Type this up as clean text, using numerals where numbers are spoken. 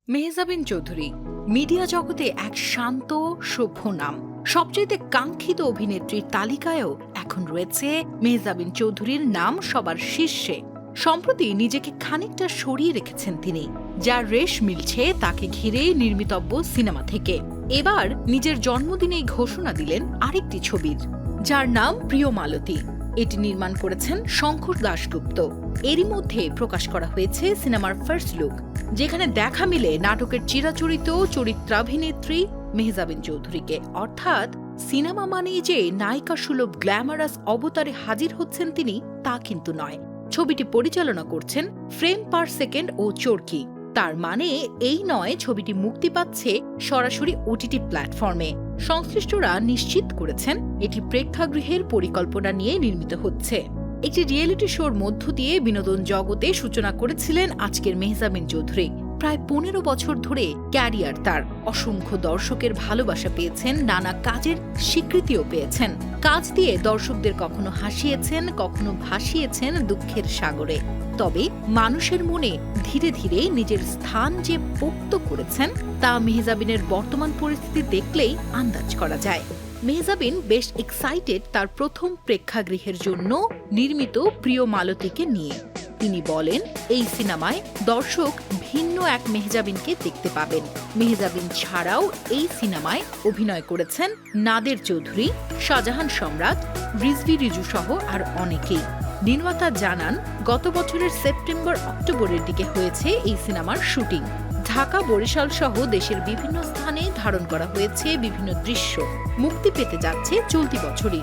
Mehjabin Chowdhury media জগতে এক শান্ত সভ্য নাম। সবচেয়ে কাঙ্ক্ষিত অভিনেত্রীর তালিকায়ও এখন রয়েছে মেহজাবিন চৌধুরীর নাম সবার শীর্ষে। সম্প্রতি নিজেকে খানিকটা সরিয়ে রেখেছেন তিনি, যার রেশ মিলছে তাকে ঘিরে নির্মিতব্য সিনেমা থেকে। এবার নিজের জন্মদিনেই ঘোষণা দিলেন আরেকটি ছবির, যার নাম প্রিয় মালতী। এটি নির্মাণ করেছেন শঙ্কর দাশগুপ্ত। এরই মধ্যে প্রকাশ করা হয়েছে সিনেমার ফার্স্ট লুক, যেখানে দেখা মিলে নাটকের চিরাচরিত চরিত্রাভিনেত্রী মেহজাবিন চৌধুরীকে। অর্থাৎ সিনেমা মানেই যে নায়িকা সুলভ গ্ল্যামারাস অবতারে হাজির হচ্ছেন তিনি, তা কিন্তু নয়। ছবিটি পরিচালনা করছেন ফ্রেম পার সেকেন্ড ও চরকি। তার মানে এই নয় ছবিটি মুক্তি পাচ্ছে সরাসরি ওটিটি প্ল্যাটফর্মে। সংশ্লিষ্টরা নিশ্চিত করেছেন এটি প্রেক্ষাগৃহের পরিকল্পনা নিয়ে নির্মিত হচ্ছে। একটি রিয়েলিটি শোর মধ্য দিয়ে বিনোদন জগতে সূচনা করেছিলেন আজকের মেহজাবিন চৌধুরী। প্রায় 15 বছর ধরে ক্যারিয়ার তার। অসংখ্য দর্শকের ভালোবাসা পেয়েছেন, নানা কাজের স্বীকৃতিও পেয়েছেন। কাজ দিয়ে দর্শকদের কখনো হাসিয়েছেন, কখনো ভাসিয়েছেন দুঃখের সাগরে। তবে মানুষের মনে ধীরে ধীরে নিজের স্থান যে পোক্ত করেছেন, তা মেহজাবিনের বর্তমান পরিস্থিতি দেখলেই আন্দাজ করা যায়। মেহজাবিন বেশ এক্সাইটেড তার প্রথম প্রেক্ষাগৃহের জন্য নির্মিত প্রিয় মালতীকে নিয়ে। তিনি বলেন, এই সিনেমায় দর্শক ভিন্ন এক মেহজাবিনকে দেখতে পাবেন। মেহজাবিন ছাড়াও এই সিনেমায় অভিনয় করেছেন নাদের চৌধুরী, শাহজাহান সম্রাট, রিজভী রিজু সহ আর অনেকেই। নির্মাতা জানান, গত বছরের সেপ্টেম্বর-অক্টোবরের দিকে হয়েছে এই সিনেমার শুটিং। ঢাকা, বরিশাল সহ দেশের বিভিন্ন স্থানে ধারণ করা হয়েছে বিভিন্ন দৃশ্য। মুক্তি পেতে যাচ্ছে চলতি বছরই।